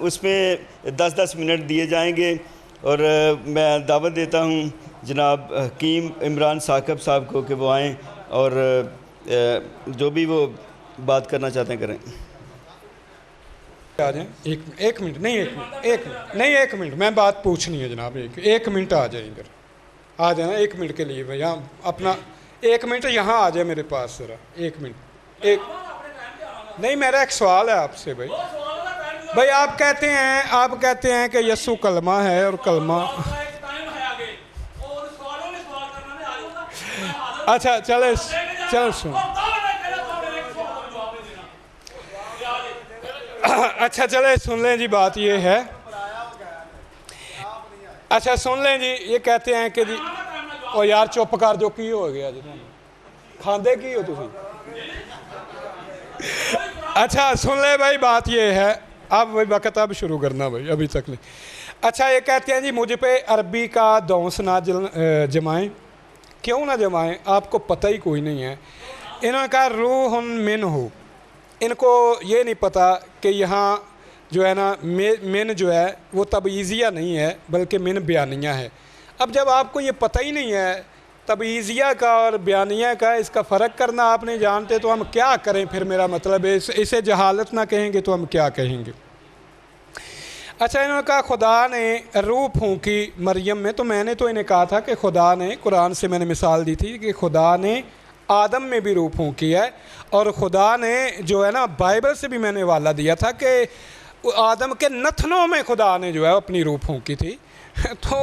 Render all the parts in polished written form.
اس میں 10-10 منٹ دیے جائیں گے، اور میں دعوت دیتا ہوں جناب حکیم عمران ثاقب صاحب کو کہ وہ آئیں اور جو بھی وہ بات کرنا چاہتے ہیں کریں۔ آ جائیں، ایک منٹ ایک منٹ میں بات پوچھنی ہے جناب، ایک منٹ آ جائیں ادھر، آ جائیں 1 منٹ کے لیے بھائی، یہاں اپنا 1 منٹ یہاں آ جائے میرے پاس ذرا 1 منٹ۔ نہیں، میرا ایک سوال ہے آپ سے بھائی آپ کہتے ہیں کہ یسوع کلمہ ہے اور کلمہ اچھا چلے سن، اچھا چلے سن لیں جی، بات یہ ہے، اچھا سن لیں جی، یہ کہتے ہیں کہ جی او یار چپ کر جو کی ہو گیا جی، کھاندے کی ہو تسی؟ اچھا سن لیں بھائی، بات یہ ہے، اب بھائی وقت اب شروع کرنا بھائی، ابھی تک نہیں۔ اچھا یہ کہتے ہیں جی مجھ پہ عربی کا دونس نہ جمائیں، کیوں نہ جمائیں، آپ کو پتہ ہی کوئی نہیں ہے۔ انہوں نے کہا روح من ہو، ان کو یہ نہیں پتہ کہ یہاں جو ہے نا من جو ہے وہ تبعیضیہ نہیں ہے بلکہ من بیانیہ ہے۔ اب جب آپ کو یہ پتہ ہی نہیں ہے تبعیضیہ کا اور بیانیہ کا، اس کا فرق کرنا آپ نہیں جانتے، تو ہم کیا کریں پھر؟ میرا مطلب ہے اسے جہالت نہ کہیں گے تو ہم کیا کہیں گے؟ اچھا انہوں نے کہا خدا نے روح پھونکی مریم میں، تو میں نے تو انہیں کہا تھا کہ خدا نے، قرآن سے میں نے مثال دی تھی کہ خدا نے آدم میں بھی روح پھونکی ہے، اور خدا نے جو ہے نا بائبل سے بھی میں نے حوالہ دیا تھا کہ آدم کے نتنوں میں خدا نے جو ہے اپنی روح پھونکی تھی، تو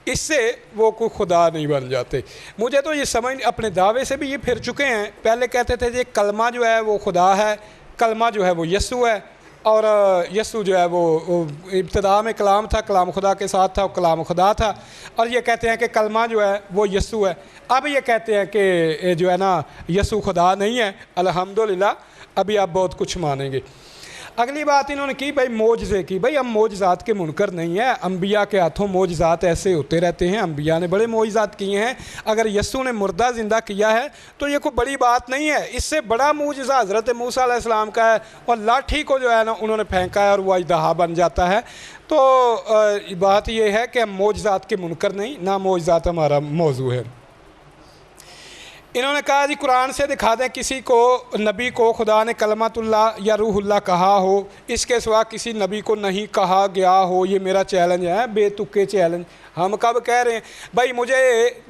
اس سے وہ کوئی خدا نہیں بن جاتے۔ مجھے تو یہ سمجھ، اپنے دعوے سے بھی یہ پھر چکے ہیں، پہلے کہتے تھے کہ کلمہ جو ہے وہ خدا ہے، کلمہ جو ہے وہ یسوع ہے، اور یسوع جو ہے وہ ابتدا میں کلام تھا، کلام خدا کے ساتھ تھا، کلام خدا تھا، اور یہ کہتے ہیں کہ کلمہ جو ہے وہ یسوع ہے۔ اب یہ کہتے ہیں کہ جو ہے نا یسوع خدا نہیں ہے، الحمدللہ ابھی آپ بہت کچھ مانیں گے۔ اگلی بات انہوں نے کی بھائی معجزے کی، بھائی ہم معجزات کے منکر نہیں ہیں، انبیاء کے ہاتھوں معجزات ایسے ہوتے رہتے ہیں، انبیاء نے بڑے معجزات کیے ہیں، اگر یسوع نے مردہ زندہ کیا ہے تو یہ کوئی بڑی بات نہیں ہے۔ اس سے بڑا معجزہ حضرت موسیٰ علیہ السلام کا ہے، اور لاٹھی کو جو ہے نا انہوں نے پھینکا ہے اور وہ اژدہا بن جاتا ہے۔ تو بات یہ ہے کہ ہم معجزات کے منکر نہیں، نہ معجزات ہمارا موضوع ہے۔ انہوں نے کہا جی قرآن سے دکھا دیں کسی کو، نبی کو خدا نے کلمۃ اللہ یا روح اللہ کہا ہو، اس کے سوا کسی نبی کو نہیں کہا گیا ہو۔ یہ میرا چیلنج ہے، بے تکے چیلنج، ہم کب کہہ رہے ہیں بھائی مجھے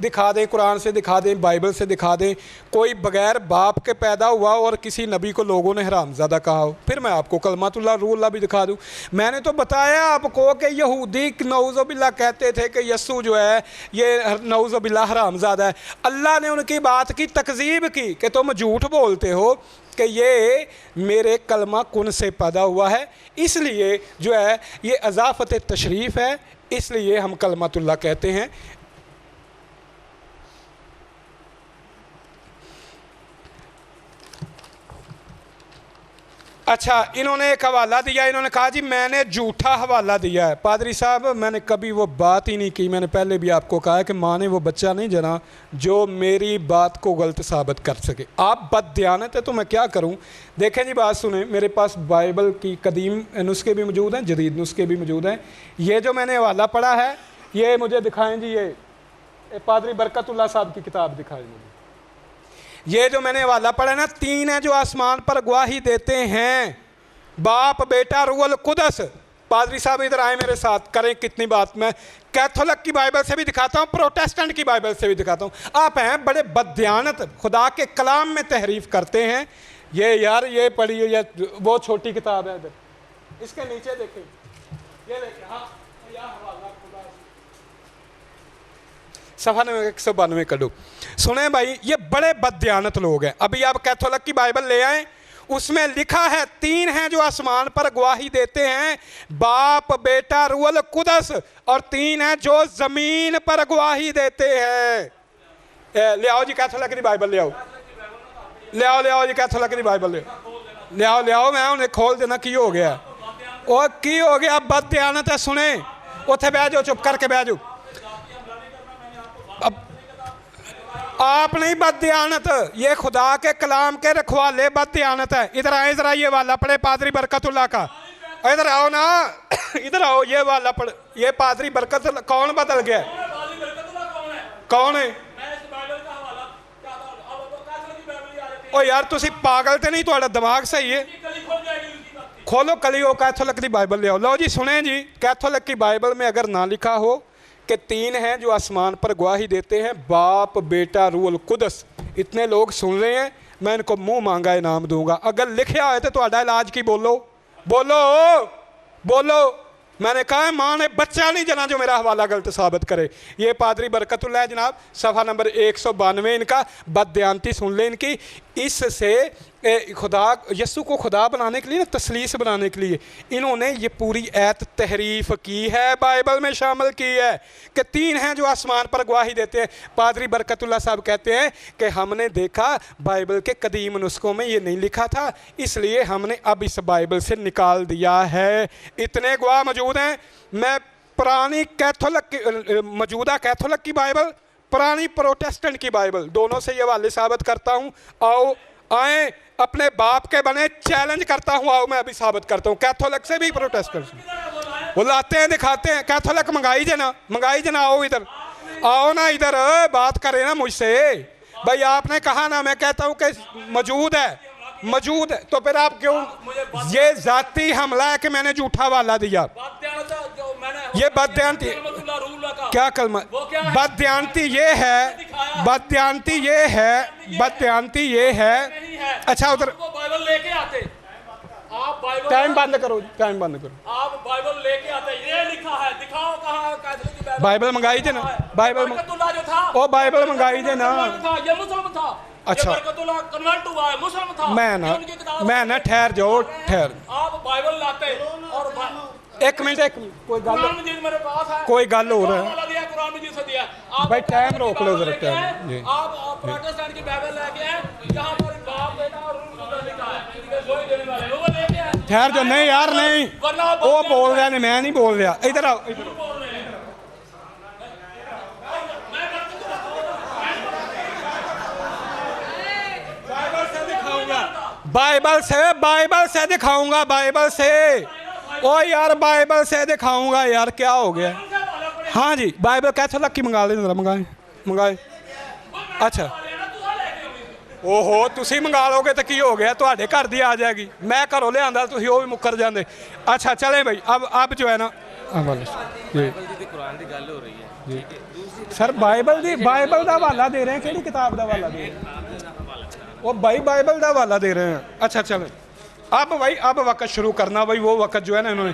دکھا دیں، قرآن سے دکھا دیں، بائبل سے دکھا دیں کوئی بغیر باپ کے پیدا ہوا اور کسی نبی کو لوگوں نے حرامزادہ کہا ہو، پھر میں آپ کو کلمۃ اللہ روح اللہ بھی دکھا دوں۔ میں نے تو بتایا آپ کو کہ یہودی نعوذ باللہ کہتے تھے کہ یسوع جو ہے یہ نعوذ باللہ حرامزادہ ہے، اللہ نے ان کی بات کی تکذیب کی کہ تم جھوٹ بولتے ہو کہ یہ میرے کلمہ کن سے پیدا ہوا ہے، اس لیے جو ہے یہ اضافت تشریف ہے، اس لیے ہم کلمۃ اللہ کہتے ہیں۔ اچھا انہوں نے ایک حوالہ دیا، انہوں نے کہا جی میں نے جھوٹا حوالہ دیا ہے۔ پادری صاحب میں نے کبھی وہ بات ہی نہیں کی، میں نے پہلے بھی آپ کو کہا ہے کہ ماں نے وہ بچہ نہیں جنا جو میری بات کو غلط ثابت کر سکے۔ آپ بد دیانت ہے تو میں کیا کروں؟ دیکھیں جی بات سنیں، میرے پاس بائبل کی قدیم نسخے بھی موجود ہیں، جدید نسخے بھی موجود ہیں۔ یہ جو میں نے حوالہ پڑھا ہے یہ مجھے دکھائیں جی، یہ پادری برکت اللہ صاحب کی کتاب دکھائیں مجھے۔ یہ جو میں نے حوالہ پڑھا نا، 3 ہیں جو آسمان پر گواہی دیتے ہیں، باپ بیٹا روح القدس۔ پادری صاحب ادھر آئے میرے ساتھ، کریں کتنی بات، میں کیتھولک کی بائبل سے بھی دکھاتا ہوں، پروٹیسٹنٹ کی بائبل سے بھی دکھاتا ہوں۔ آپ ہیں بڑے بددیانت، خدا کے کلام میں تحریف کرتے ہیں۔ یہ یار یہ پڑھیے، یہ وہ چھوٹی کتاب ہے ادھر، اس کے نیچے دیکھیں، یہ دیکھیں، ہاں صفحہ 192 کڈو۔ سنیں بھائی یہ بڑے بددیانت لوگ ہیں۔ ابھی آپ کیتھولک کی بائبل لے آئیں، اس میں لکھا ہے 3 ہیں جو آسمان پر گواہی دیتے ہیں، باپ بیٹا روح القدس، اور 3 ہیں جو زمین پر گواہی دیتے ہیں۔ لے آؤ جی کیتھولک کی بائبل لے آؤ، لے آؤ جی کیتھولک کی بائبل لے آؤ، میں انہیں کھول دینا کی ہو گیا، اور کی ہو گیا بددیانت ہے۔ سنیں اتھے بیٹھ جاؤ، چپ کر کے بیٹھ جاؤ۔ اب آپ نہیں بددیانت، یہ خدا کے کلام کے رکھوالے بددیانت ہے۔ ادھر آئیں ذرا، یہ والا پڑھے پادری برکت اللہ کا، इधर आओ ना, इधर आओ, ये वाला पढ़, ये पादरी बरकत कौन बदल गया? कौन है? ओ यार तुसी पागल तो नहीं, थोड़ा दिमाग सही है? खोलो कली हो कैथोलिक की बाइबल ले आओ। लो जी सुने जी, कैथोलिक की बाइबल में अगर ना लिखा हो कि 3 हैं जो आसमान पर गवाही देते हैं, बाप बेटा रूहुल कुदस, इतने लोग सुन रहे हैं, मैं इनको मुंह मांगा इनाम दूंगा। अगर लिखा है तो ਤੁਹਾਡਾ इलाज की बोलो बोलो बोलो। मैंने कहा है माँ ने बच्चा नहीं जना जो मेरा हवाला गलत साबित करे। ये पादरी बरकतुल्लाह है जनाब, सफ़ा नंबर 192 इनका, बदयांती सुन ले इनकी। इससे खुदा यस्सु को खुदा बनाने के लिए ना, तसलीस बनाने के लिए इन्होंने ये पूरी ऐत तहरीफ की है, बाइबल में शामिल की है कि 3 हैं जो आसमान पर गवाही देते हैं। पादरी बरकतुल्लाह साहब कहते हैं कि हमने देखा बाइबल के कदीम नुस्खों में ये नहीं लिखा था, इसलिए हमने अब इस बाइबल से निकाल दिया है। इतने गवाह मौजूद हैं। मैं पुरानी कैथोलिक की, मौजूदा कैथोलिक की बाइबल, पुरानी प्रोटेस्टेंट की बाइबल, दोनों से ये वाले साबित करता हूँ। आओ आए, अपने बाप के बने, चैलेंज करता हूँ, आओ मैं अभी साबित करता हूँ, कैथोलिक से भी प्रोटेस्टेंट से। वो लाते हैं दिखाते हैं। कैथोलिक मंगाई जना, आओ इधर, आओ ना इधर, बात करें ना मुझसे। भाई आपने कहा ना, मैं कहता हूँ कि मौजूद है तो फिर आप क्यों? ये जाती हमला है कि मैंने झूठा वाला दिया। ये बदयांती क्या कलमा? बदयांती ये है। अच्छा उधर लेके आते आप, टाइम बंद करो, टाइम बंद करो। आप बाइबल लेके आते, ये लिखा है, दिखाओ कहाँ बाइबल मंगाई थे ना, बाइबल जो था ओ बाइबल मंगाई थे ना। ये मुस्लिम था। अच्छा कन्वर्ट हुआ है, मुस्लिम था। मैं ना ठहर जाओ, ठहर। आप बाइबल लाते और एक मिनट कोई गल मेरे पास है, कोई गल हो रहा है कुरान मजीद से दिया। भाई टाइम रोक लो जरा, टाइम जी। आप प्रोटेस्टेंट की बाइबल लेके आए, यहाँ पर बाप बेटा और रूह कुदस लिखा है, वही देने वाले वो लेके आए। ठहर जाओ, नहीं यार नहीं, वो बोल रहा नहीं, मैं नहीं बोल रहा। इधर आओ, बाइबल से दिखाऊंगा, बाइबल से। ओ यार बाइबल से दिखाऊंगा यार, क्या हो गया? हाँ जी बाइबल कैथोलिक की मंगा ले, मंगाए। अच्छा ओहो, तुसी मंगा लोगे तो की हो गया, ਤੁਹਾਡੇ घर दी आ जाएगी। मैं घरों ले आंदा, तुसी वो भी मुकर जाते। अच्छा चले भाई, अब जो है ना सर बाइबल का हवाला दे रहे हैं, किहड़ी किताब का हवाला दे रहे हैं? वो भाई बाइबल का हवाला दे रहे हैं। अच्छा चलो अब भाई, अब वक़्त शुरू करना भाई, वो वक़्त जो है ना इन्होंने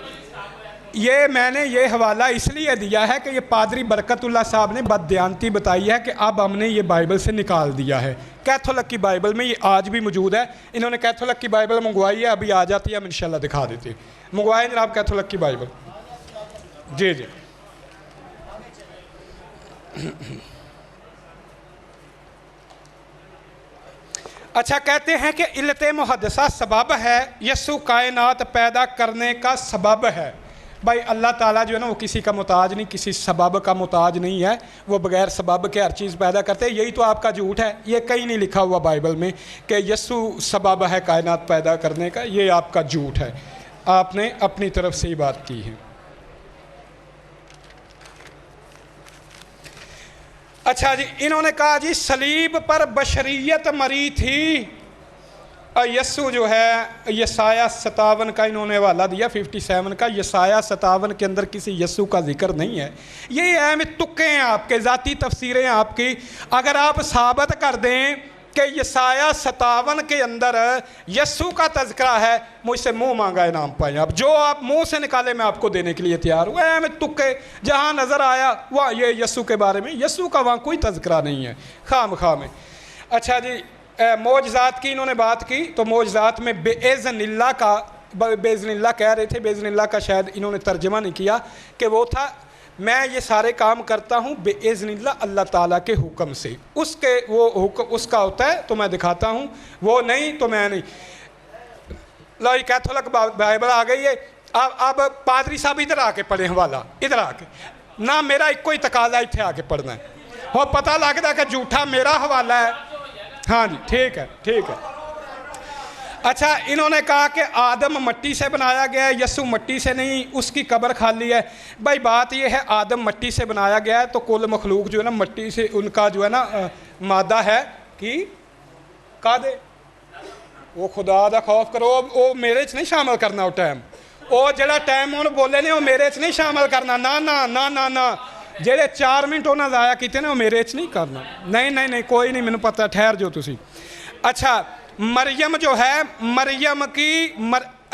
मैंने ये हवाला इसलिए दिया है कि ये पादरी बरकतुल्लाह साहब ने बदयांती बताई है कि अब हमने ये बाइबल से निकाल दिया है। कैथोलिक की बाइबल में ये आज भी मौजूद है। इन्होंने कैथोलिक की बाइबल मंगवाई है, अभी आ जाती है, हम इंशाल्लाह दिखा देते हैं। मंगवाए जनाब कैथोलिक की बाइबल। जी जी अच्छा, कहते हैं कि इल्लत मुहद्दसा सबब है, यस्सु कायनात पैदा करने का सबब है। भाई अल्लाह ताला जो है ना वो किसी का मुताज नहीं, किसी सबब का मुताज नहीं है, वो बगैर सबब के हर चीज़ पैदा करते हैं। यही तो आपका झूठ है, ये कहीं नहीं लिखा हुआ बाइबल में कि यस्सु सबब है कायनात पैदा करने का, ये आपका झूठ है, आपने अपनी तरफ से ही बात की है। अच्छा जी, इन्होंने कहा जी सलीब पर बशरियत मरी थी। यस्सु जो है यसाया 57 का इन्होंने हवाला दिया, 57 का। यसाया 57 के अंदर किसी यस्सु का जिक्र नहीं है। ये अहम तुक्के हैं आपके, ज़ाती तफसीरें आपकी। अगर आप साबित कर दें कि यसाया 57 के अंदर यस्सु का तज़किरा है, मुझसे मुंह मांगा इनाम पाए। आप जो आप मुंह से निकाले मैं आपको देने के लिए तैयार हूँ। अहम तुक्के, जहाँ नज़र आया वहाँ ये यस्सु के बारे में, यस्सु का वहाँ कोई तज़किरा नहीं है, खाम में। अच्छा जी, मौजज़ात की इन्होंने बात की, तो मौजज़ात में बेइज़्निल्लाह का, बेइज़्निल्लाह कह रहे थे, बेइज़्निल्लाह का शायद इन्होंने तर्जमा नहीं किया कि वो था मैं ये सारे काम करता हूँ बेइज़्निल्लाह अल्लाह ताला के हुक्म से। उसके वो हुक्म उसका होता है तो मैं दिखाता हूँ, वो नहीं तो मैं नहीं। लो ये कैथोलिक बाइबल आ गई है। अब पादरी साहब इधर आके पढ़े हवाला, इधर आके ना, मेरा एक कोई तकाजा इतने आके पढ़ना है, और पता लगता है कि झूठा मेरा हवाला है। हाँ जी ठीक है, ठीक है। अच्छा, इन्होंने कहा कि आदम मट्टी से बनाया गया है, यस्सु मट्टी से नहीं, उसकी कब्र खाली है। भाई बात ये है, आदम मट्टी से बनाया गया है तो कुल मखलूक जो है ना मट्टी से, उनका जो है ना मादा है कि कादे वो खुदा दा खौफ करो, वो मेरे च नहीं शामिल करना वो टाइम, वो जड़ा टाइम उन्होंने बोले ने वो मेरे च नहीं शामिल करना, ना ना ना ना ना, जेडे 4 मिनट उन्होंने ज़ाया किए ने वो मेरे च नहीं करना, नहीं नहीं नहीं कोई नहीं, मैंने पता, ठहर जो तुसी। अच्छा, मरियम जो है, मरियम की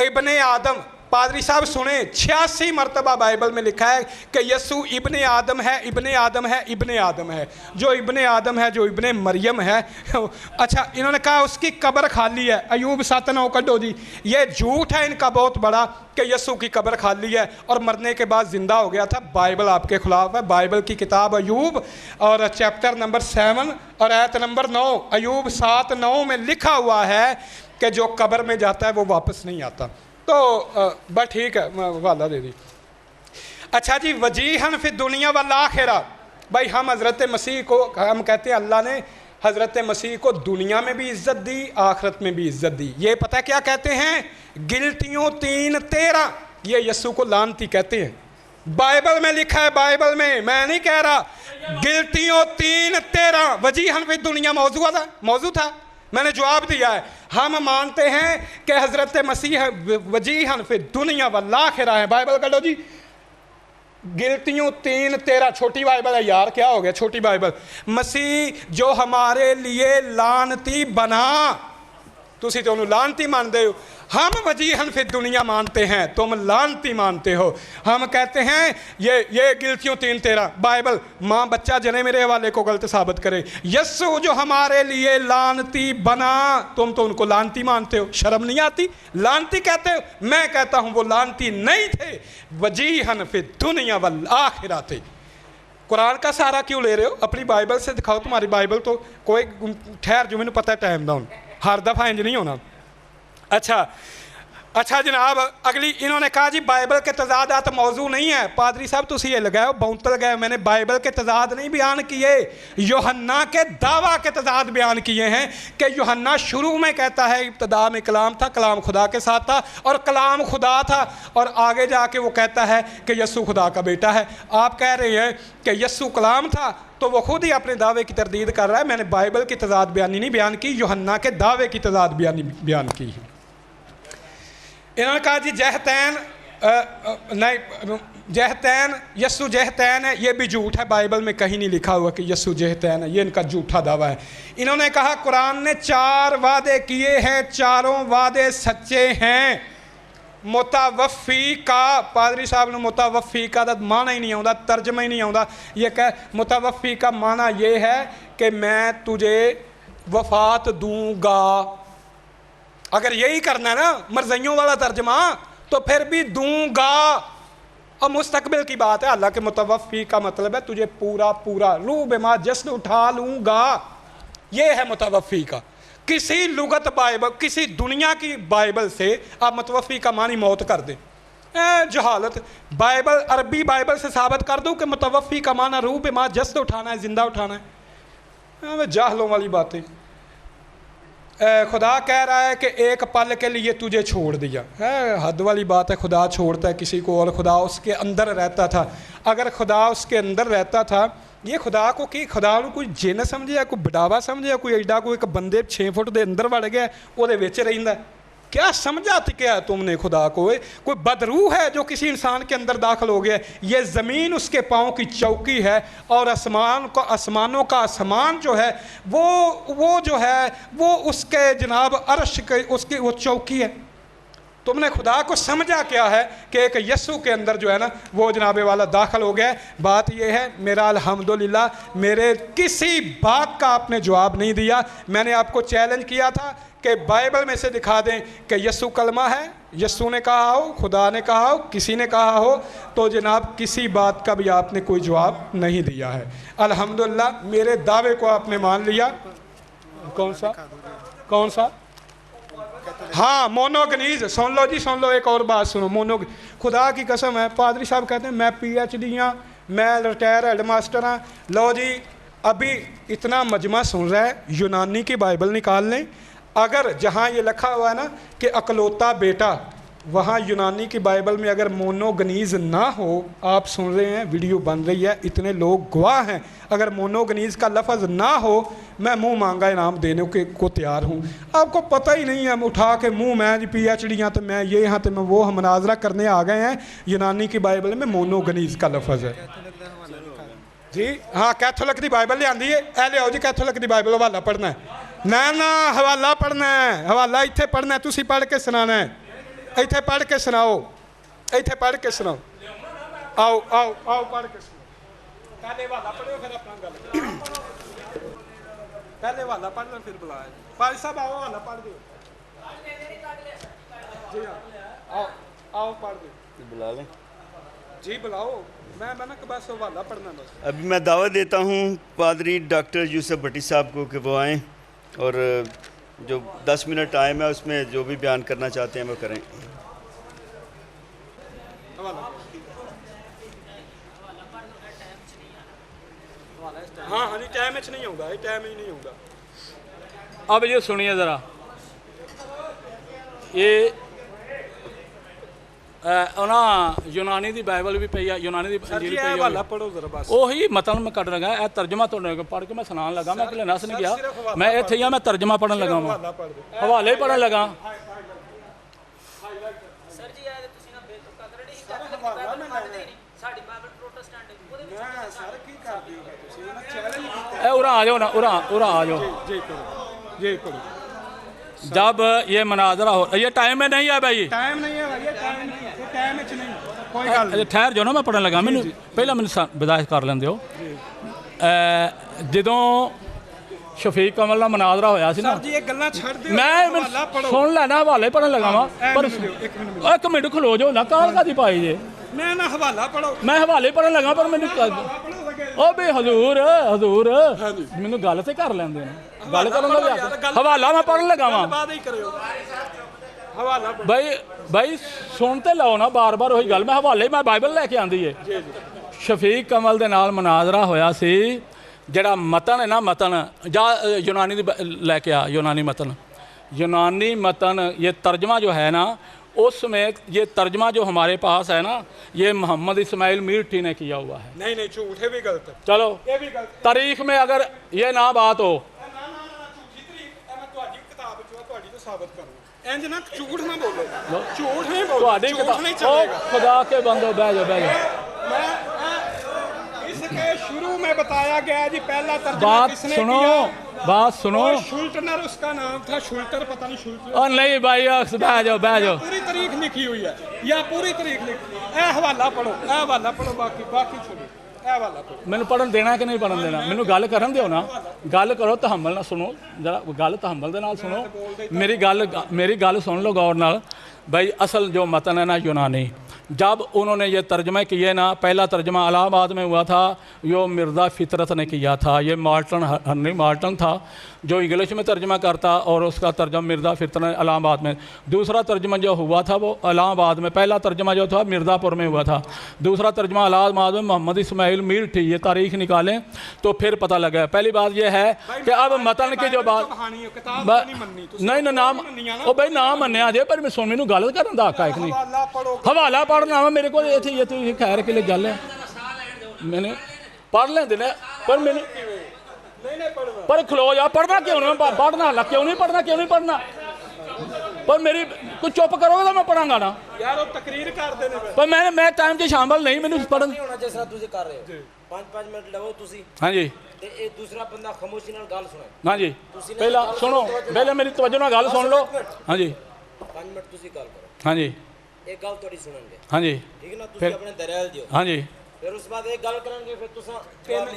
इब्ने आदम, पादरी साहब सुने 86 मरतबा बाइबल में लिखा है कि यस्सु इब्ने आदम है, इब्ने आदम है, इब्ने आदम है, जो इब्ने आदम है, जो इब्ने मरियम है। अच्छा, इन्होंने कहा उसकी कब्र खाली है, अयूब 7:9 कड्डो जी, ये झूठ है इनका बहुत बड़ा कि यस्सु की कब्र खाली है और मरने के बाद ज़िंदा हो गया था। बाइबल आपके खिलाफ है, बाइबल की किताब अयूब और चैप्टर नंबर 7 और आयत नंबर 9, अयूब 7:9 में लिखा हुआ है कि जो कब्र में जाता है वो वापस नहीं आता। तो बस ठीक है, वाला दे दी। अच्छा जी, वजीहन फिर दुनिया वाला आखिरा, भाई हम हज़रत मसीह को, हम कहते हैं अल्लाह ने हज़रत मसीह को दुनिया में भी इज़्ज़त दी, आखिरत में भी इज़्ज़त दी। ये पता क्या कहते हैं, गिलतियों 3:13, ये यस्सु को लानती कहते हैं, बाइबल में लिखा है, बाइबल में, मैं नहीं कह रहा। गिलतियों 3:13 वजीहन फिर दुनिया मौजू था, मैंने जवाब दिया है। हम मानते हैं कि हज़रत मसीह वजीहन फिर दुनिया वल्लाखिरा है। बाइबल कर लो जी, गिलतियों 3:13, छोटी बाइबल है यार, क्या हो गया छोटी बाइबल। मसीह जो हमारे लिए लानती बना, तुसी तो उन्होंने लानती मानते हो, हम वजीहन फिर दुनिया मानते हैं, तुम लानती मानते हो। हम कहते हैं ये गिलतियों 3:13 बाइबल माँ बच्चा जने मेरे हवाले को गलत साबित करे। यस्सु जो हमारे लिए लानती बना, तुम तो उनको लानती मानते हो, शर्म नहीं आती, लानती कहते हो। मैं कहता हूँ वो लानती नहीं थे, वजीहन फिर दुनिया वल आखिरा थे। कुरान का सहारा क्यों ले रहे हो, अपनी बाइबल से दिखाओ, तुम्हारी बाइबल तो कोई ठहर जो, मैंने पता है टाइम डाउन, हर दफ़ा इंज नहीं होना। अच्छा जनाब, अगली इन्होंने कहा जी बाइबल के तजादात मौजू नहीं है। पादरी साहब तुसी ये लगाओ बाउंतर गए, मैंने बाइबल के तजाद नहीं बयान किए, यूहन्ना के दावा के तजाद बयान किए हैं कि यूहन्ना शुरू में कहता है इब्तदा में कलाम था, कलाम खुदा के साथ था और कलाम खुदा था, और आगे जाके वो कहता है कि यस्सु खुदा का बेटा है। आप कह रहे हैं कि यस्सु कलाम था, तो वो खुद ही अपने दावे की तरदीद कर रहा है। मैंने बाइबल की तजाद बयानी नहीं बयान की, यूहन्ना के दावे की तजाद बयान की है। इन्होंने कहा जी जहतैन नहीं, जहतैन यस्सु जहतैन है, ये भी झूठ है, बाइबल में कहीं नहीं लिखा हुआ कि यस्सु जहतैन है, ये इनका झूठा दावा है। इन्होंने कहा कुरान ने 4 वादे किए हैं, चारों वादे सच्चे हैं। मुतावफ़ी का, पादरी साहब ने मुतावफ़ी का माना ही नहीं आता, तर्जमा ही नहीं आता। ये कह मुतावफ़ी का माना ये है कि मैं तुझे वफ़ात दूंगा। अगर यही करना है ना मरज़इयों वाला तर्जमा, तो फिर भी दूंगा, और मुस्तकबिल की बात है। हालांकि मुतवफ़ी का मतलब है तुझे पूरा पूरा रूह बेमा जश्न उठा लूँगा, ये है मुतवफ़ी का। किसी लुगत बाइबल, किसी दुनिया की बाइबल से आप मुतवफ़ी का मानी मौत कर दें, जहालत। बाइबल, अरबी बाइबल से साबित कर दूँ कि मुतवफ़ी का माना रूह बेमा जश्न उठाना है, ज़िंदा उठाना है। जाहलों वाली बातें। खुदा कह रहा है कि एक पल के लिए तुझे छोड़ दिया है, हद वाली बात है। खुदा छोड़ता है किसी को, और खुदा उसके अंदर रहता था। अगर खुदा उसके अंदर रहता था, ये खुदा को कि खुदा को कोई जिन समझे, कोई बड़ावा समझे, कोई एडा कोई एक बंदे 6 फुट के अंदर वड़ गया वो रहिंदा, क्या समझा क्या तुमने खुदा को? कोई बदरूह है जो किसी इंसान के अंदर दाखिल हो गया। ये ज़मीन उसके पाँव की चौकी है, और आसमानों का आसमान जो है वो जो है वो उसके जनाब अर्श के उसकी वो चौकी है। तुमने खुदा को समझा क्या है कि एक यस्सु के अंदर जो है ना वो जनाबे वाला दाखिल हो गया। बात ये है, मेरा अल्हम्दुलिल्लाह मेरे किसी बात का आपने जवाब नहीं दिया। मैंने आपको चैलेंज किया था कि बाइबल में से दिखा दें कि यस्सु कलमा है, यस्सु ने कहा हो, खुदा ने कहा हो, किसी ने कहा हो, तो जनाब किसी बात का भी आपने कोई जवाब नहीं दिया है। अल्हम्दुलिल्लाह मेरे दावे को आपने मान लिया। कौन सा? हाँ, मोनोगनीज। सुन लो जी, सुन लो, एक और बात सुनो। खुदा की कसम है, पादरी साहब कहते हैं मैं PhD हाँ, मैं रिटायर हेड मास्टर हाँ। लो जी, अभी इतना मजमा सुन रहा है, यूनानी की बाइबल निकाल लें, अगर जहाँ ये लिखा हुआ है ना कि अकलौता बेटा, वहाँ यूनानी की बाइबल में अगर मोनोगनीज ना हो, आप सुन रहे हैं वीडियो बन रही है, इतने लोग गवाह हैं, अगर मोनोगनीज का लफ्ज़ ना हो, मैं मुंह मांगा इनाम देने को तैयार हूँ। आपको पता ही नहीं है, उठा के मुंह मैं जी PhD हाँ तो मैं ये हाँ तो मैं वो, हम मुनाजरा करने आ गए हैं। यूनानी की बाइबल में मोनोगनीज का लफ्ज़ है जी। हाँ, कैथोलिक की बाइबल ले आंदी है, ए ले आओ जी कैथोलिक की बाइबल, हवाला पढ़ना है ना हवाला पढ़ना है, हवाला इत्थे पढ़ना है, तुसी पढ़ के सुनाना है, इत्थे पढ़ के सुनाओ, इत्थे पढ़ के सुनाओ, आओ आओ आओ पढ़ के सुनाओ। पहले हवाला पढ़ो फिर अपना गल, पहले हवाला पढ़ लो फिर बुलाया। भाई साहब आओ हवाला पढ़ दो जी, हाँ आओ आओ पढ़ दो, बुला लें जी बुलाओ। मैं ना कि बस हवाला पढ़ना बस। अभी मैं दावत देता हूँ पादरी डॉक्टर यूसुफ भट्टी साहब को कि वो आएँ और जो 10 मिनट टाइम है उसमें जो भी बयान करना चाहते हैं वो करें। हाँ हाँ जी, टाइम नहीं होगा, ये टाइम ही नहीं होगा। अब ये सुनिए ज़रा, ये ना यूनानी दी बाइबल भी पई है, यूनानी दी इंजील पई है, पढ़ो जरा बस। ਉਹੀ ਮਤਲਬ ਮੈਂ ਕੱਢ ਲਗਾ। ਇਹ ਤਰਜਮਾ ਤੁਹਾਡੇ ਕੋਲ ਪੜ੍ਹ ਕੇ ਮੈਂ ਸੁਣਾਉਣ ਲੱਗਾ, ਮੈਂ ਕਿਲੇ ਨਸ ਨਹੀਂ ਗਿਆ, ਮੈਂ ਇੱਥੇ ਹੀ ਆ, ਮੈਂ ਤਰਜਮਾ ਪੜ੍ਹਨ ਲੱਗਾ ਵਾਂ, ਹਵਾਲੇ ਹੀ ਪੜ੍ਹਨ ਲੱਗਾ। ਸਰ ਜੀ ਇਹ ਤੁਸੀਂ ਨਾ ਬੇਤੁਕਾ ਕਰ ਰਹੇ ਸੀ, ਬਾਈਬਲ ਪੜ੍ਹਦੇ ਨਹੀਂ, ਸਾਡੀ ਬਾਈਬਲ ਪ੍ਰੋਟੈਸਟੈਂਟ ਹੈ, ਉਹਦੇ ਵਿੱਚ ਮੈਂ ਸਰ ਕੀ ਕਰਦੇ ਹੋ ਤੁਸੀਂ, ਉਹਨਾਂ ਚੈਲੰਜ ਕੀਤਾ। ਇਹ ਉਰਾ ਆ ਜਾਓ ਨਾ, उरा आ जाओ। जी करो, जी करो। जब ये मनाजरा हो, ये टाइम में नहीं है भाई, टाइम नहीं है भाई, टाइम नहीं है, ये टाइम में नहीं, कोई गल नहीं। ਠਹਿਰ ਜਾਓ ਨਾ, ਮੈਂ ਪੜ੍ਹਨ ਲੱਗਾ। ਮੈਨੂੰ ਪਹਿਲਾਂ ਮੈਨੂੰ ਬਦਾਸ਼ਤ ਕਰ ਲੈਂਦੇ ਹੋ। ਜਦੋਂ ਸ਼ਫੀਕ ਕਮਲ ਨਾਲ ਮਨਾਜ਼ਰਾ ਹੋਇਆ ਸੀ ਨਾ, ਸਰ ਜੀ ਇਹ ਗੱਲਾਂ ਛੱਡ ਦਿਓ, ਮੈਂ ਹਵਾਲਾ ਪੜੋ। ਸੁਣ ਲੈਣਾ, ਹਵਾਲੇ ਪੜ੍ਹਨ ਲੱਗਾ ਵਾਂ, ਪਰ ਇੱਕ ਮਿੰਟ ਖਲੋ ਜਾਓ ਨਾ, ਕਾਹਲ ਕਾਦੀ ਪਾਈ ਜੇ, ਮੈਂ ਨਾ ਹਵਾਲਾ ਪੜੋ, ਮੈਂ ਹਵਾਲੇ ਪੜ੍ਹਨ ਲੱਗਾ, ਪਰ ਮੈਨੂੰ ਉਹ ਵੀ ਹਜ਼ੂਰ ਮੈਨੂੰ ਗੱਲ ਤੇ ਕਰ ਲੈਂਦੇ ਨੇ, ਗੱਲ ਕਰਨ ਦਾ ਵੀ ਹਵਾਲਾ ਮੈਂ ਪੜ੍ਹਨ ਲੱਗਾ ਵਾਂ। ਬਾਅਦ ਹੀ ਕਰਿਓ ਹਵਾਲਾ। ਬਾਈ ਸੁਣ ਤੇ ਲਓ ਨਾ, ਬਾਰ-ਬਾਰ ਉਹੀ ਗੱਲ, ਮੈਂ ਹਵਾਲੇ, ਮੈਂ ਬਾਈਬਲ ਲੈ ਕੇ ਆਂਦੀ ਏ। ਸ਼ਫੀਕ ਕਮਲ ਦੇ ਨਾਲ ਮਨਾਜ਼ਰਾ ਹੋਇਆ ਸੀ, ਜਿਹੜਾ ਮਤਨ ਹੈ ਨਾ, ਮਤਨ ਜਾਂ यूनानी ਲੈ ਕੇ ਆ, यूनानी मतन ये तर्जमा जो है ना, उसमें ये तर्जमा जो हमारे पास है ना, ये मोहम्मद इस्माइल मीरठी ने किया हुआ है। नहीं नहीं, झूठ है भी गलत है, चलो ये भी गलत है। तारीख में अगर ये ना बात हो, इंज ना झूठ ना बोलो, झूठ नहीं बोलो, ਤੁਹਾਡੀ झूठ नहीं किताब चलेगा। खुदा के बंदो, बह जाओ। इसके शुरू में बताया गया जी, पहला तर्जुमा बात किसने सुनो, किया? बात सुनो। और शुल्टनर उसका नाम था, शुल्टर पता नहीं शुल्टर। और नहीं भाई, बह जाओ। पूरी तारीख लिखी हुई है, या पूरी तारीख लिखी, ए हवाला पढ़ो, ए हवाला पढ़ो, बाकी छोड़ो, ए हवाला पढ़ो। ਮੈਨੂੰ ਪੜਨ ਦੇਣਾ ਕਿ ਨਹੀਂ ਪੜਨ ਦੇਣਾ, ਮੈਨੂੰ ਗੱਲ ਕਰਨ ਦਿਓ ਨਾ, ਗੱਲ ਕਰੋ, ਤਹੰਮਲ ਨਾਲ ਸੁਣੋ ਜਰਾ, ਗੱਲ ਤਹੰਮਲ ਦੇ ਨਾਲ ਸੁਣੋ, ਮੇਰੀ ਗੱਲ ਸੁਣ ਲਓ ਗੌਰ ਨਾਲ। भाई असल जो मतन है ना यूनानी, जब उन्होंने ये तर्जमे किए ना, पहला तर्जमा इलाहाबाद में हुआ था, यो मिर्ज़ा फितरत ने किया था, ये हनरी मार्टन था जो इंग्लिश में तर्जमा करता, और उसका तर्जमा मिर्ज़ा फितरत ने इलाहाबाद में। दूसरा तर्जमा जो हुआ था वो इलाहाबाद में, पहला तर्जमा जो था मिर्ज़ापुर में हुआ था, दूसरा तर्जमा इलाहाबाद में मोहम्मद इस्माइल मीरठी। ये तारीख निकालें तो फिर पता लगा। पहली बात ये है कि अब मतन की जो बात नहीं ना, नाम ओ भाई नाम मन्या जे, पर मैं सुन, मैनू गल करन दा हक नहीं, हवाला पढ़ना वा मेरे को, ये तो खैर के लिए गल है, मैंने पढ़ लेंदे ने, पर मैंने पर खलो जा, पढ़ना क्यों नहीं, पढ़ना ला क्यों नहीं पढ़ना, क्यों नहीं पढ़ना, पर मेरी कुछ चुप करोगे तो मैं पढ़ांगा ना यार, वो तकरीर कर देने पर मैं टाइम से शामिल नहीं, मैंने पढ़न ਨਹੀਂ ਹੋਣਾ ਜਿਸ ਤਰ੍ਹਾਂ ਤੁਸੀਂ ਕਰ ਰਹੇ ਹੋ। 5-5 ਮਿੰਟ ਲਵੋ ਤੁਸੀਂ, हाँ जी ਤੇ ਇਹ ਦੂਸਰਾ ਬੰਦਾ ਖਾਮੋਸ਼ੀ ਨਾਲ ਗੱਲ ਸੁਣੇ। हाँ जी, पहला सुनो, पहले मेरी तवज्जो नाल गल सुन लो। हाँ जी 5 ਮਿੰਟ ਤੁਸੀਂ ਗੱਲ ਕਰੋ, हाँ जी ਇੱਕ ਗੱਲ ਤੁਹਾਡੀ ਸੁਣਨਗੇ, हाँ जी ਠੀਕ ਹੈ ਨਾ, ਤੁਸੀਂ ਆਪਣੇ ਦਰਿਆਲ ਦਿਓ, हाँ जी ਫਿਰ ਉਸ ਬਾਅਦ ਇੱਕ ਗੱਲ ਕਰਨਗੇ, ਫਿਰ ਤੁਸੀਂ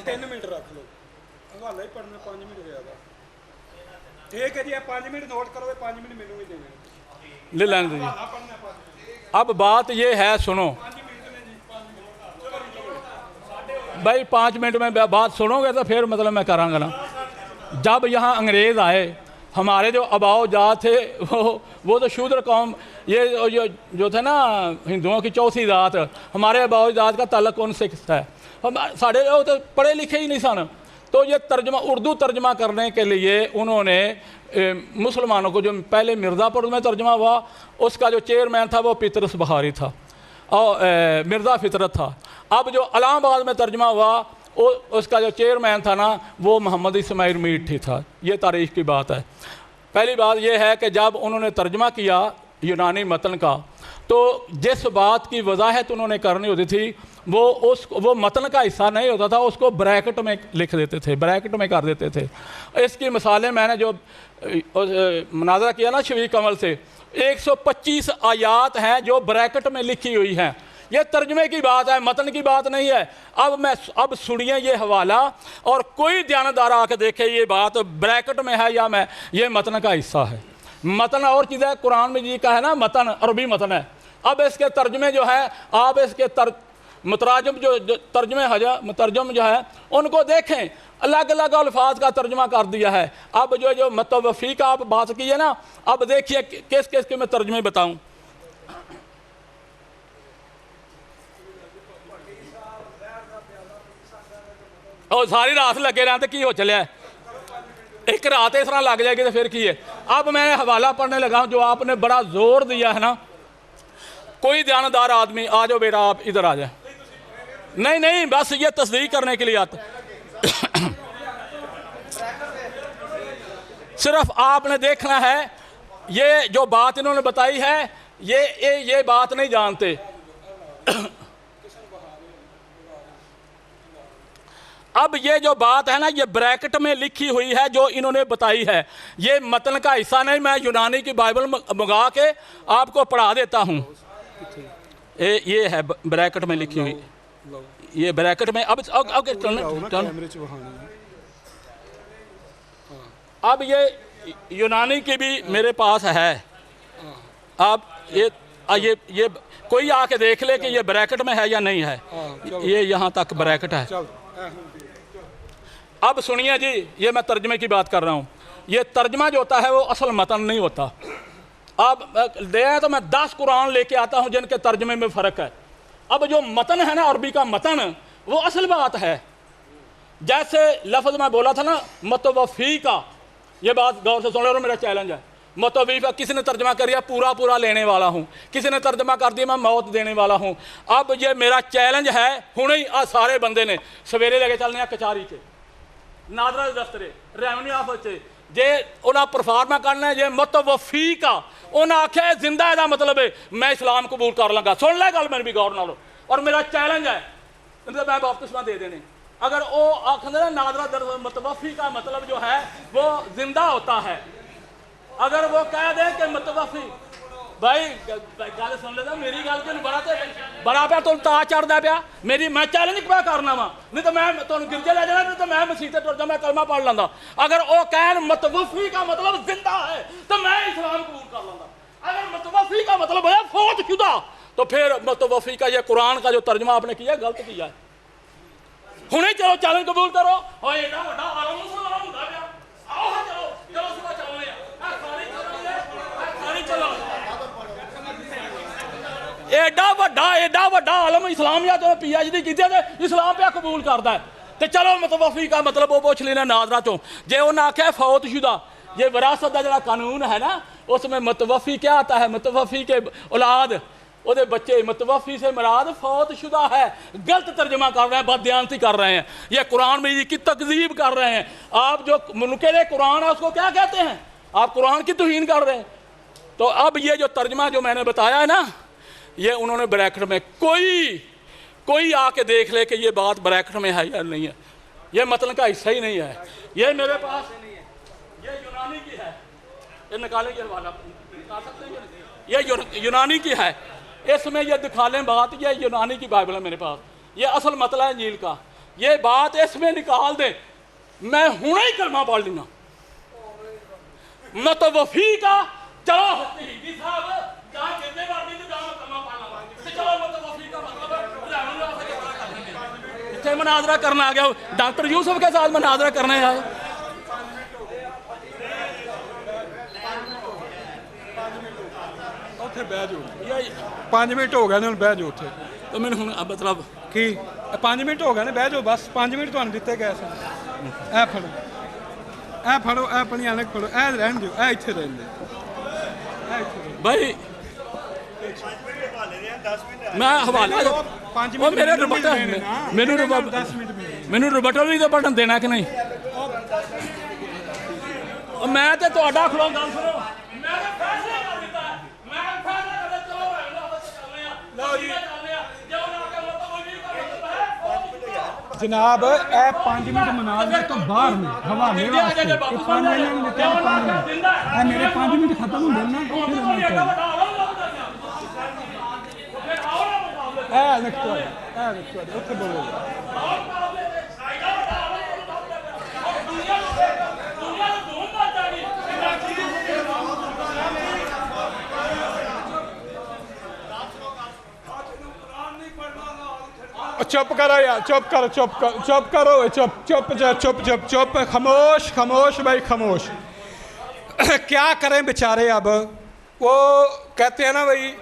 3 ਮਿੰਟ ਰੱਖ ਲਓ, ਹਵਾਲਾ ਹੀ ਪੜਨਾ 5 ਮਿੰਟ ਹੋਇਆ। ठीक है जी, 5 मिनट नोट करो, 5 मिनट मैनू भी देने, ले लेने दीजिए। अब बात ये है, सुनो भाई, 5 मिनट में बात सुनोगे तो फिर मतलब मैं करांगा ना। जब यहाँ अंग्रेज़ आए, हमारे जो अबाओ जात थे वो तो शूद्र कौम, ये जो थे ना हिंदुओं की चौथी जात, हमारे अबाओ जात का ताल्लुक उनसे है। हम साढ़े लोग तो पढ़े लिखे ही नहीं सन, تو یہ ترجمہ اردو ترجمہ کرنے کے لیے انہوں نے مسلمانوں کو جو پہلے مرزا پور میں ترجمہ ہوا اس کا جو چیئرمین تھا وہ پیترس بخاری تھا اور مرزا فطرت تھا. اب جو الہ آباد میں ترجمہ ہوا اس کا جو چیئرمین تھا نا وہ محمد اسماعیل میٹھی تھا. یہ تاریخ کی بات ہے. پہلی بات یہ ہے کہ جب انہوں نے ترجمہ کیا یونانی متن کا تو جس بات کی وضاحت انہوں نے کرنی ہوتی تھی وہ متن کا حصہ نہیں ہوتا تھا, اس کو بریکٹ میں لکھ دیتے تھے, بریکٹ میں کر دیتے تھے. اس کی مثالیں میں نے جو مناظرہ کیا نا شفیق کمل سے 125 آیات ہیں جو بریکٹ میں لکھی ہوئی ہیں. یہ ترجمے کی بات ہے, متن کی بات نہیں ہے. اب سنیے یہ حوالہ اور کوئی دیانتدار آ کے دیکھے یہ بات بریکٹ میں ہے یا یہ متن کا حصہ ہے. متن اور چیز ہے, قرآن میں جی کا ہے نا متن, عربی متن ہے. اب اس کے ترجمے جو ہیں آپ اس کے مترجم جو ترجمے مترجم جو ہے ان کو دیکھیں, الگ الگ الفاظ کا ترجمہ کر دیا ہے. اب جو متوفی کا آپ بات کی ہے نا, اب دیکھیے کس کس کے میں ترجمے بتاؤں. اور ساری رات لگے رہے تو کی ہو چلے, ایک رات اس طرح لگ جائے گی تو پھر کی ہے. اب میں حوالہ پڑھنے لگا ہوں جو آپ نے بڑا زور دیا ہے نا. کوئی دیانتدار آدمی آ جاؤ بیٹا آپ ادھر آ جائیں. نہیں بس یہ تصدیق کرنے کے لیے آتا. صرف آپ نے دیکھنا ہے یہ جو بات انہوں نے بتائی ہے یہ بات نہیں جانتے. اب یہ جو بات ہے نا یہ بریکٹ میں لکھی ہوئی ہے جو انہوں نے بتائی ہے, یہ متن کا حصہ نہیں. میں یونانی کی بائبل منگا کے آپ کو پڑھا دیتا ہوں. یہ ہے بریکٹ میں لکھی ہوئی, یہ بریکٹ میں. اب یہ یونانی کی بھی میرے پاس ہے. اب یہ کوئی آ کے دیکھ لے کہ یہ بریکٹ میں ہے یا نہیں ہے. یہ یہاں تک بریکٹ ہے. اب سنیے جی, یہ میں ترجمے کی بات کر رہا ہوں. یہ ترجمہ جو ہوتا ہے وہ اصل متن نہیں ہوتا. اب دے تو میں 10 قرآن لے کے آتا ہوں جن کے ترجمے میں فرق ہے. اب جو متن ہے نا عربی کا متن وہ اصل بات ہے. جیسے لفظ میں بولا تھا نا متوفی کا, یہ بات غور سے سن لو, میرا چیلنج ہے. متوفی کا کسی نے ترجمہ کر دیا پورا لینے والا ہوں, کسی نے ترجمہ کر دیا میں موت دینے والا ہوں. اب یہ میرا چیلنج ہے ہوں ہی سارے بندے نے سویرے لگے چلنے کچاری کے نادرہ دفترے ریونیو آفس سے جے انہاں پرفارما کرنا ہے یہ متوفی کا. انہاں آکھے زندہ ہے دا مطلب ہے میں اسلام قبول کر لگا. سن لے گل میں بھی غور نہ لو. اور میرا چیلنج ہے میں بپتسمہ دے دینے. اگر وہ آکھنے نادرہ متوفی کا مطلب جو ہے وہ زندہ ہوتا ہے, اگر وہ کہہ دے کہ متوفی بھائی گل سن لیتا میری گل کے بڑا پیا تو تا چڑھ دیا پیا میری میں چیلنج پہ کرنا وا, نہیں تو میں تمہیں گرجے لے جانا, نہیں تو میں مسیح ٹر جا, میں کلمہ پڑھ لینا. اگر وہ کہن متوفی کا مطلب زندہ ہے تو میں اسلام قبول کر لینا. اگر متوفی کا مطلب ہے فوت شدہ تو پھر متوفی کا یہ قرآن کا جو ترجمہ آپ نے کیا ہے غلط کیا ہے. ہنے چلو چیلنج قبول کرو. اور ایڈا بڑا عالم مسلمان ہوتا پیا, آؤ چلو چلو صبح چلو ایڈا وڈا عالم اسلامیہ تو پی ایچ ڈی کیتے تے اسلام پہ قبول کرتا ہے. تے چلو متوفی کا مطلب وہ پوچھ لینا ناظرہ چوں. جے انہاں آکھیا فوت شدہ, یہ وراثت کا جڑا قانون ہے نا اس میں متوفی کیا آتا ہے, متوفی کے اولاد وہ دے بچے, متوفی سے مراد فوت شدہ ہے. غلط ترجمہ کر رہے ہیں, بددیانتی کر رہے ہیں, یہ قرآن میں کی تکذیب کر رہے ہیں. آپ جو منکر قرآن ہے اس کو کیا کہتے ہیں, آپ قرآن کی توہین کر رہے ہیں. تو اب یہ جو ترجمہ جو میں نے بتایا ہے نا یہ انہوں نے بریکٹ میں کوئی آ کے دیکھ لے کہ یہ بات بریکٹ میں ہے یا نہیں ہے. یہ متن کا حصہ ہی نہیں ہے. یہ میرے پاس یہ یونانی کی ہے, یہ نکالیں گے حوالہ نکال سکتے ہیں, یہ یونانی کی ہے. اس میں یہ دکھا لیں بات, یہ یونانی کی بائبل ہے میرے پاس, یہ اصل مطلب ہے انجیل کا. یہ بات اس میں نکال دیں میں ہوں ہی کلمہ پڑھ لینا. متوفی کا چلو صاحب جہاں کتنے بار نہیں تو جہاں کلمہ پڑھ لوں, چلو متوفی کا مطلب اتنے مناظرہ کرنا آ گیا. ڈاکٹر یوسف کے ساتھ مناظرہ کرنے آئے. بہ جاؤ 5 منٹ ہو گئے نے, بہ جاؤ اتنے. تو میں نے مطلب کی 5 منٹ ہو گئے نے, بہ جاؤ بس 5 منٹ تمہیں دیتے گئے سن. ਇਹ ਫੜੋ ਇਹ ਆਪਣੀ ਐਨਕ ਫੜੋ, ਇਹ ਰਹਿਣ ਦਿਓ, ਇਹ ਇੱਥੇ ਰਹਿਣ ਦਿਓ। ਭਾਈ ਮੈਂ ਹਵਾਲਾ ਉਹ ਮੇਰੇ ਰਿਬਟਲ ਮੈਨੂੰ ਰਿਬਟਲ ਵੀ ਤਾਂ ਬਟਨ ਦੇਣਾ ਕਿ ਨਹੀਂ? ਮੈਂ ਤੇ ਤੁਹਾਡਾ ਖਲੋ ਗੱਲ ਸੁਣੋ, ਮੈਂ ਤਾਂ ਫੈਸਲਾ ਕਰ ਦਿੱਤਾ, ਮੈਂ ਫੈਸਲਾ ਕਰ ਦਿੱਤਾ, ਚਲੋ ਵਾਪਸ ਚੱਲਦੇ ਆ। ਲਓ ਜੀ ਜੋ ਨਾ ਕਰੋ ਤਾਂ ਕੋਈ ਨਹੀਂ ਕਰਦਾ। ਜਨਾਬ ਇਹ 5 ਮਿੰਟ ਮਨਾਜ਼ਰੇ ਤੋਂ ਬਾਹਰ ਨੇ ਹਵਾਲੇ ਵਾਸਤੇ, ਇਹ 5 ਮਿੰਟ ਨਹੀਂ ਦਿੱਤੇ, 5 ਮਿੰਟ ਇਹ ਮੇਰੇ 5 ਮਿੰਟ ਖਤਮ ਹੁੰਦੇ ਨੇ ਇਹ ਲਿਖੋ ਉੱਥੇ ਬੋਲੋ। चुप करो यार, चुप करो, खामोश भाई खामोश। क्या करें बेचारे? अब वो कहते हैं ना भाई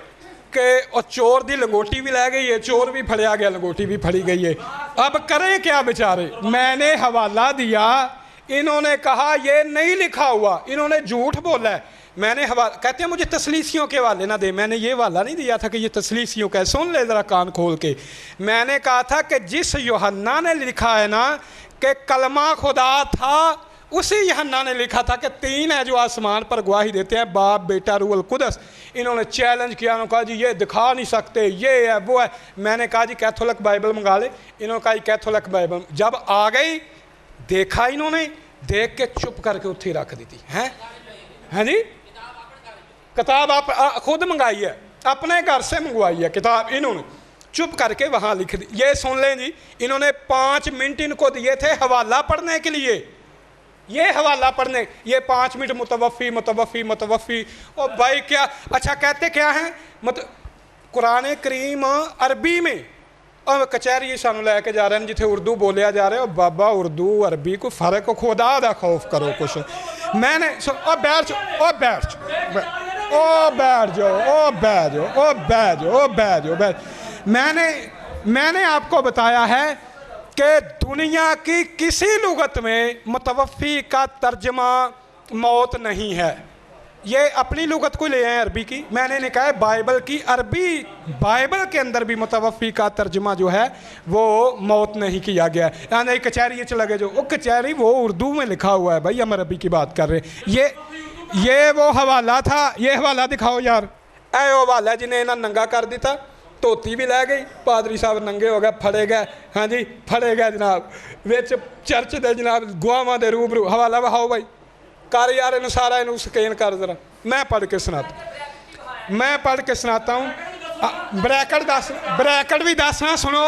कि और चोर दी लंगोटी भी लै गई है, चोर भी फड़िया गया, लंगोटी भी फड़ी गई है। अब करें क्या बेचारे? मैंने हवाला दिया, इन्होंने कहा ये नहीं लिखा हुआ, इन्होंने झूठ बोला है। मैंने हवाला, कहते हैं मुझे तसलीसियों के हवाले ना दे, मैंने ये हवाला नहीं दिया था कि ये तसलीसियों का है। सुन ले ज़रा कान खोल के, मैंने कहा था कि जिस यूहन्ना ने लिखा है ना कि कलमा खुदा था, उसी यूहन्ना ने लिखा था कि 3 है जो आसमान पर गवाही देते हैं, बाप बेटा रूहुल कुदस। इन्होंने चैलेंज किया, उन्होंने कहा जी ये दिखा नहीं सकते, ये है वो है। मैंने कहा जी कैथोलिक बाइबल मंगा ले, इन्होंने कहा कैथोलिक बाइबल। जब आ गई देखा, इन्होंने देख के चुप करके उत्थे रख दी थी। हैं जी, किताब आप खुद मंगाई है, अपने घर से मंगवाई है किताब, इन्होंने चुप करके वहाँ लिख दी। ये सुन लें जी, इन्होंने 5 मिनट इनको दिए थे हवाला पढ़ने के लिए, ये हवाला पढ़ने, ये 5 मिनट मुतवफ़ी। और भाई क्या अच्छा कहते क्या हैं, कुरान करीम अरबी में, और कचहरी सानू लैके जा रहे हैं जिथे उर्दू बोलिया जा रहा है। बाबा उर्दू अरबी को फर्क, खुदा दा खौफ करो कुछ। मैंने बैठ जाओ। मैंने आपको बताया है कि दुनिया की किसी लुगत में मुतवफ़ी का तर्जमा मौत नहीं है। ये अपनी लुगत को ले आए अरबी की, मैंने नहीं कहा बाइबल की, अरबी बाइबल के अंदर भी मुतवफ़ी का तर्जमा जो है वो मौत नहीं किया गया है। यानी कचहरी चला गया जो, वो कचहरी वो उर्दू में लिखा हुआ है भाई, हम अरबी की बात कर रहे हैं। ये वो हवाला था, ये हवाला दिखाओ यार, ऐ वो हवाला जिन्हें इन्हें नंगा कर दिता, धोती भी लै गई, पादरी साहब नंगे हो गए, फड़े गए। हाँ जी फड़े गए जनाब, विच चर्च दे जनाब गुआवां दे रूबरू। हवाला वहाओ भाई, कर यार इनू सारा, इनू स्कैन कर जरा, मैं पढ़ के सुनाता हूँ। ब्रैकेट भी दसना, सुनो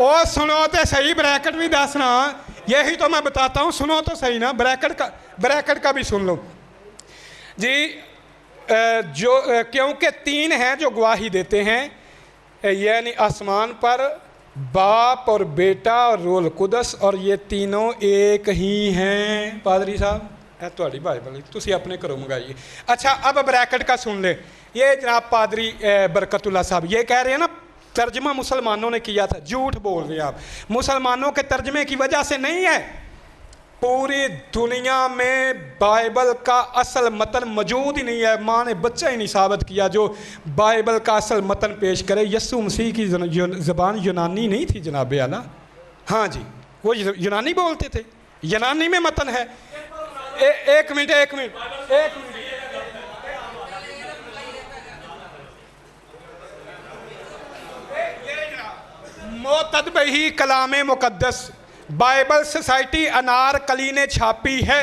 ओ सुनो तो सही, ब्रैकेट भी दसना, यही तो मैं बताता हूँ, सुनो तो सही ना। ब्रैकेट का भी सुन लो जी। जो क्योंकि 3 हैं जो गवाही देते हैं, यानी आसमान पर बाप और बेटा और रूहुल कुदस, और ये तीनों एक ही हैं। पादरी साहब थोड़ी बाइबल तुसी अपने घरों मंगाइए। अच्छा अब ब्रैकेट का सुन ले, ये जनाब पादरी बरकतुल्लाह साहब ये कह रहे हैं ना तर्जमा मुसलमानों ने किया था। झूठ बोल रहे हैं आप, मुसलमानों के तर्जमे की वजह से नहीं है, पूरी दुनिया में बाइबल का असल मतन मौजूद ही नहीं है। माँ ने बच्चा ही नहीं साबित किया जो बाइबल का असल मतन पेश करे। यस्सु मसीह की ज़बान यूनानी नहीं थी जनाब आला, हाँ जी वो यूनानी बोलते थे, यूनानी में मतन है। एक मिनट मोतदबही कलामे मुकद्दस बाइबल सोसाइटी अनारकली ने छापी है,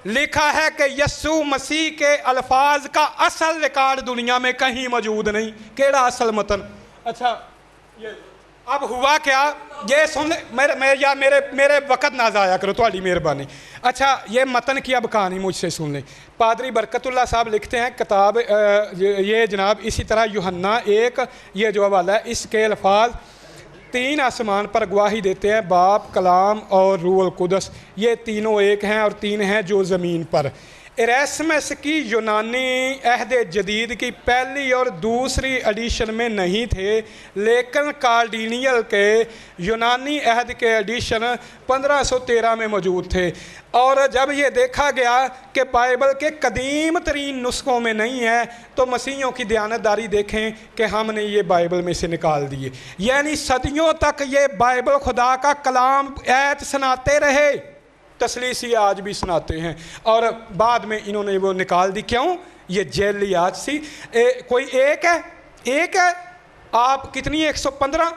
लिखा है कि यस्सु मसीह के अल्फाज का असल रिकॉर्ड दुनिया में कहीं मौजूद नहीं। केड़ा असल मतन? अच्छा ये अब हुआ क्या, ये सुन मेरे वक़्त ना ज़ाया करो, तुम्हारी मेहरबानी। अच्छा ये मतन की अब कहानी मुझसे सुन लें। पादरी बरकतुल्लाह साहब लिखते हैं किताब ये जनाब, इसी तरह यूहन्ना 1 ये जो हवाला है, इसके अल्फाज 3 आसमान पर गवाही देते हैं, बाप, कलाम और रूहुल कुदस, ये तीनों एक हैं, और 3 हैं जो ज़मीन पर। इरेस्मस की यूनानी अहद जदीद की पहली और दूसरी एडिशन में नहीं थे, लेकिन कार्डिनियल के यूनानी अहद के एडिशन 1513 में मौजूद थे। और जब ये देखा गया कि बाइबल के कदीम तरीन नुस्खों में नहीं है, तो मसीहियों की दयानतदारी देखें कि हमने ये बाइबल में से निकाल दिए। यानी सदियों तक ये बाइबल खुदा का कलाम ऐत सुनाते रहे, तसलीसी आज भी सुनाते हैं, और बाद में इन्होंने वो निकाल दी। क्यों? ये जेलियात सी कोई एक है आप कितनी 115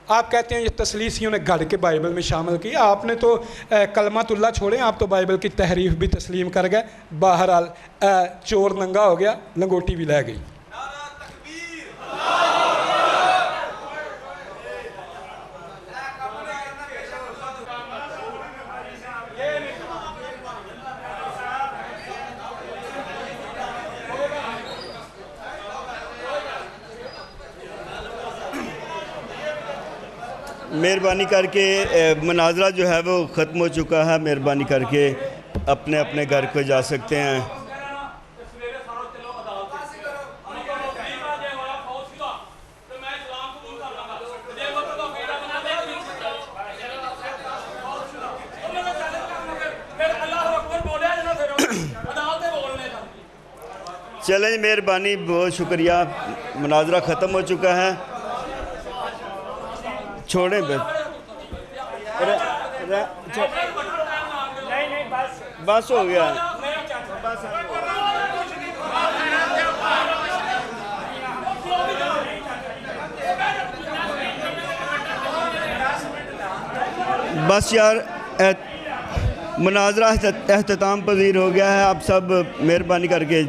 आप कहते हैं ये तसलीसियों ने गढ़ के बाइबल में शामिल किया। आपने तो कलमतुल्लाह छोड़े, आप तो बाइबल की तहरीफ भी तस्लीम कर गए। बहरहाल चोर नंगा हो गया, लंगोटी भी ले गई। मेहरबानी करके मनाजरा जो है वो ख़त्म हो चुका है। मेहरबानी करके अपने अपने घर को जा सकते हैं। चलें जी, मेहरबानी, बहुत शुक्रिया। मनाजरा ख़त्म हो चुका है। छोड़ें बस हो गया। बस यार, मुनाजरा अख्ताम पजीर हो गया है। आप सब मेहरबानी करके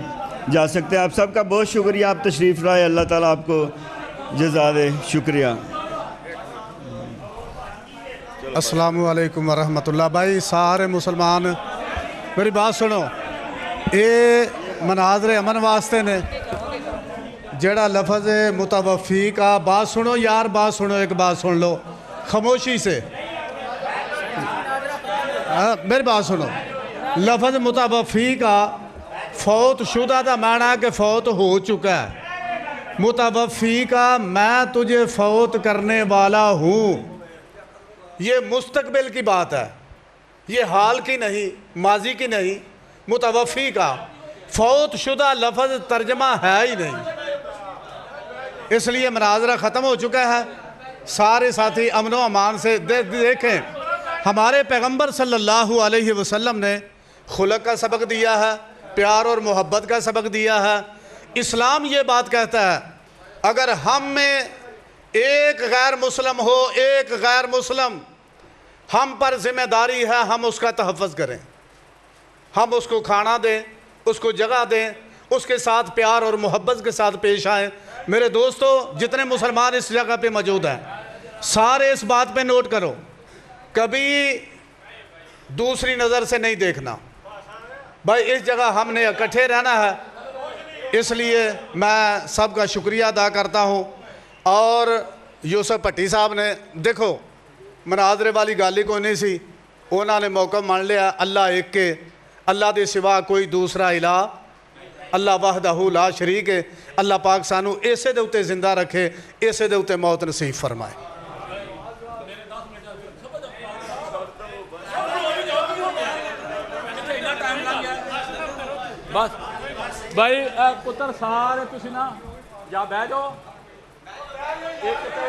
जा सकते हैं। आप सबका बहुत शुक्रिया, आप तशरीफ़ लाए। अल्लाह ताला आपको जज़ा दे। शुक्रिया। अस्सलामु अलैकुम वरहमतुल्लाह। भाई सारे मुसलमान मेरी बात सुनो, ये मनाजरे अमन वास्ते ने। जड़ा लफज मुतवफ़ी का, बात सुनो यार, बात सुनो, एक बात सुन लो खामोशी से। मेरी बात सुनो, लफज मुतवफ़ी का फ़ौत शुदा का माना कि फ़ौत हो चुका है। मुतवफ़ी का मैं तुझे फ़ौत करने वाला हूँ, ये मुस्तकबिल की बात है, ये हाल की नहीं, माजी की नहीं। मुतवफ़ी का फ़ौत शुदा लफ्ज़ तर्जमा है ही नहीं, इसलिए मनाजरा ख़त्म हो चुका है। सारे साथी अमन व अमान से देखें, हमारे पैगंबर सल्लल्लाहु अलैहि वसल्लम ने खुलक का सबक दिया है, प्यार और मोहब्बत का सबक दिया है। इस्लाम ये बात कहता है, अगर हम में एक गैर मुस्लिम हो, एक गैर मुस्लिम, हम पर जिम्मेदारी है हम उसका तहफ़्फ़ुज़ करें, हम उसको खाना दें, उसको जगह दें, उसके साथ प्यार और मोहब्बत के साथ पेश आएँ। मेरे दोस्तों, जितने मुसलमान इस जगह पे मौजूद हैं, सारे इस बात पे नोट करो, कभी दूसरी नज़र से नहीं देखना। भाई इस जगह हमने इकट्ठे रहना है, इसलिए मैं सबका शुक्रिया अदा करता हूँ। और यूसुफ भट्टी साहब ने, देखो मनाजरे वाली गल ही कोई नहीं सी, उन्होंने मौका मान लिया। अल्लाह एक के, अल्लाह के सिवा कोई दूसरा इला, अल्लाह वहदहू ला शरीक है। अल्लाह पाक सानू इसे दे उत्ते जिंदा रखे, इसे दे उत्ते मौत नसीब फरमाए। बस भाई पुत्र सारे तुसी ना या बह जाओ। एक ते